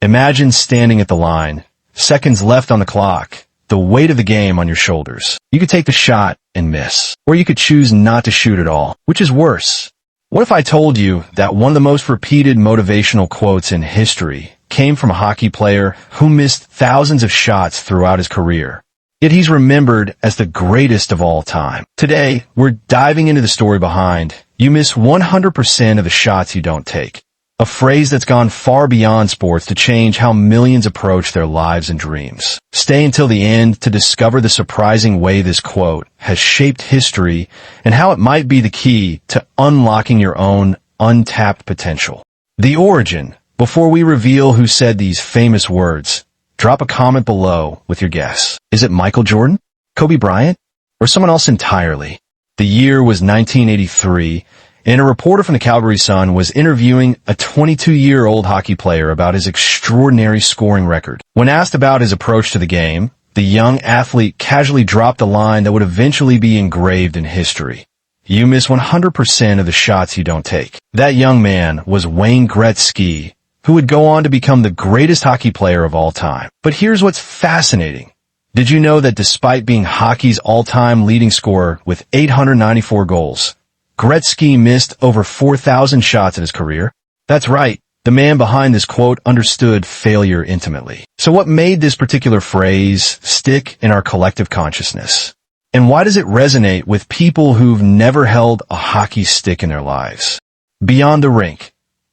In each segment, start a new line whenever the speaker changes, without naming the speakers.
Imagine standing at the line, seconds left on the clock, the weight of the game on your shoulders. You could take the shot and miss, or you could choose not to shoot at all. Which is worse? What if I told you that one of the most repeated motivational quotes in history came from a hockey player who missed thousands of shots throughout his career, yet he's remembered as the greatest of all time? Today, we're diving into the story behind "You miss 100% of the shots you don't take," a phrase that's gone far beyond sports to change how millions approach their lives and dreams. Stay until the end to discover the surprising way this quote has shaped history and how it might be the key to unlocking your own untapped potential. The origin. Before we reveal who said these famous words, drop a comment below with your guess. Is it Michael Jordan, Kobe Bryant, or someone else entirely? The year was 1983, and a reporter from the Calgary Sun was interviewing a 22-year-old hockey player about his extraordinary scoring record. When asked about his approach to the game, the young athlete casually dropped a line that would eventually be engraved in history. "You miss 100% of the shots you don't take." That young man was Wayne Gretzky, who would go on to become the greatest hockey player of all time. But here's what's fascinating. Did you know that despite being hockey's all-time leading scorer with 894 goals, Gretzky missed over 4,000 shots in his career? That's right. The man behind this quote understood failure intimately. So what made this particular phrase stick in our collective consciousness? And why does it resonate with people who've never held a hockey stick in their lives? Beyond the rink,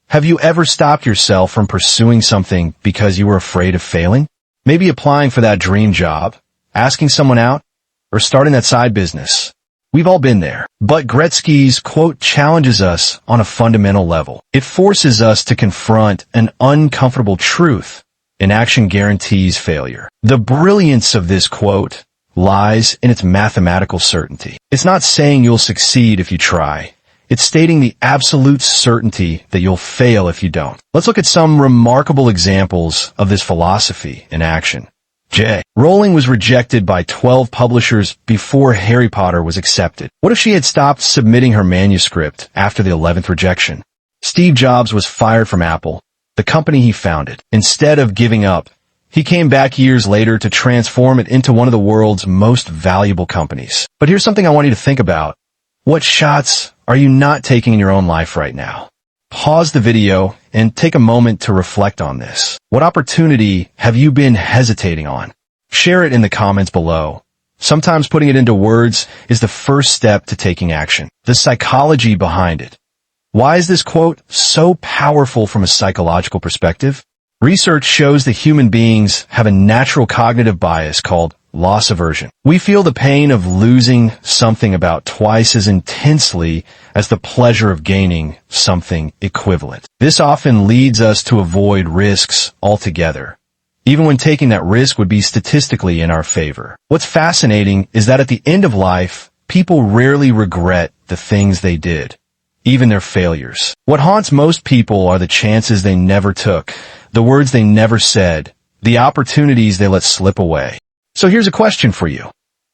have you ever stopped yourself from pursuing something because you were afraid of failing? Maybe applying for that dream job, asking someone out, or starting that side business. We've all been there. But Gretzky's quote challenges us on a fundamental level. It forces us to confront an uncomfortable truth. Inaction guarantees failure. The brilliance of this quote lies in its mathematical certainty. It's not saying you'll succeed if you try. It's stating the absolute certainty that you'll fail if you don't. Let's look at some remarkable examples of this philosophy in action. J. Rowling was rejected by 12 publishers before Harry Potter was accepted. What if she had stopped submitting her manuscript after the 11th rejection? Steve Jobs was fired from Apple, the company he founded. Instead of giving up, he came back years later to transform it into one of the world's most valuable companies. But here's something I want you to think about. What shots are you not taking in your own life right now? Pause the video and take a moment to reflect on this. What opportunity have you been hesitating on? Share it in the comments below. Sometimes putting it into words is the first step to taking action. The psychology behind it. Why is this quote so powerful from a psychological perspective? Research shows that human beings have a natural cognitive bias called loss aversion. We feel the pain of losing something about twice as intensely as the pleasure of gaining something equivalent. This often leads us to avoid risks altogether, even when taking that risk would be statistically in our favor. What's fascinating is that at the end of life, people rarely regret the things they did, even their failures. What haunts most people are the chances they never took, the words they never said, the opportunities they let slip away. So here's a question for you.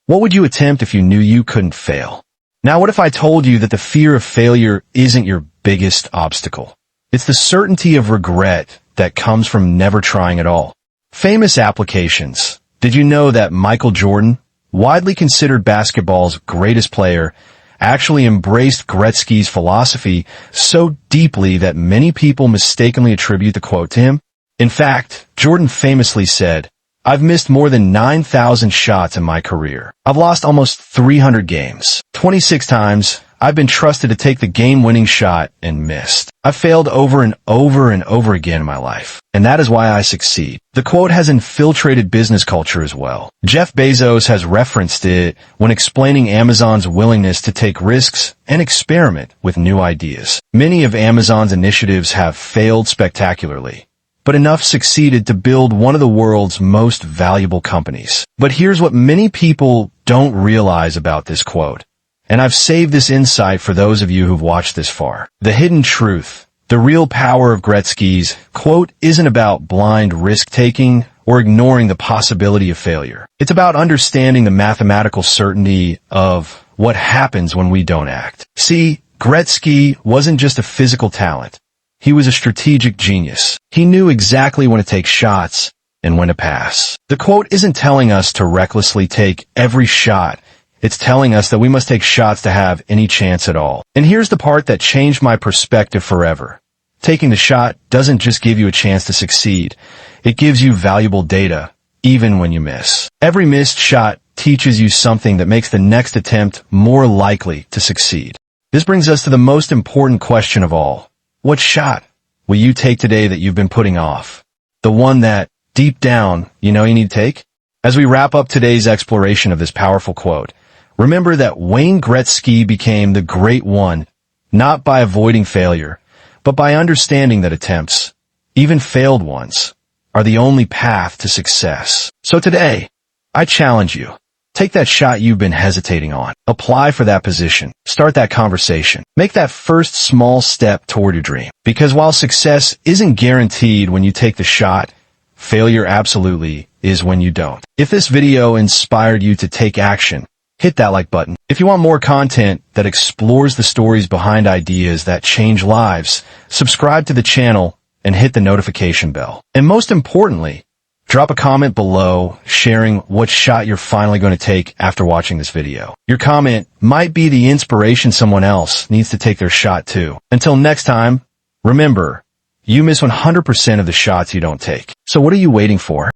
What would you attempt if you knew you couldn't fail? Now, what if I told you that the fear of failure isn't your biggest obstacle? It's the certainty of regret that comes from never trying at all. Famous applications. Did you know that Michael Jordan, widely considered basketball's greatest player, actually embraced Gretzky's philosophy so deeply that many people mistakenly attribute the quote to him? In fact, Jordan famously said, "I've missed more than 9,000 shots in my career. I've lost almost 300 games. 26 times, I've been trusted to take the game-winning shot and missed. I've failed over and over and over again in my life, and that is why I succeed." The quote has infiltrated business culture as well. Jeff Bezos has referenced it when explaining Amazon's willingness to take risks and experiment with new ideas. Many of Amazon's initiatives have failed spectacularly, but enough succeeded to build one of the world's most valuable companies. But here's what many people don't realize about this quote. And I've saved this insight for those of you who've watched this far. The hidden truth, the real power of Gretzky's quote isn't about blind risk-taking or ignoring the possibility of failure. It's about understanding the mathematical certainty of what happens when we don't act. See, Gretzky wasn't just a physical talent. He was a strategic genius. He knew exactly when to take shots and when to pass. The quote isn't telling us to recklessly take every shot. It's telling us that we must take shots to have any chance at all. And here's the part that changed my perspective forever. Taking the shot doesn't just give you a chance to succeed. It gives you valuable data, even when you miss. Every missed shot teaches you something that makes the next attempt more likely to succeed. This brings us to the most important question of all. What shot will you take today that you've been putting off? The one that, deep down, you know you need to take? As we wrap up today's exploration of this powerful quote, remember that Wayne Gretzky became the Great One, not by avoiding failure, but by understanding that attempts, even failed ones, are the only path to success. So today, I challenge you. Take that shot you've been hesitating on. Apply for that position. Start that conversation. Make that first small step toward your dream. Because while success isn't guaranteed when you take the shot, failure absolutely is when you don't. If this video inspired you to take action, hit that like button. If you want more content that explores the stories behind ideas that change lives, subscribe to the channel and hit the notification bell. And most importantly, drop a comment below sharing what shot you're finally going to take after watching this video. Your comment might be the inspiration someone else needs to take their shot too. Until next time, remember, you miss 100% of the shots you don't take. So what are you waiting for?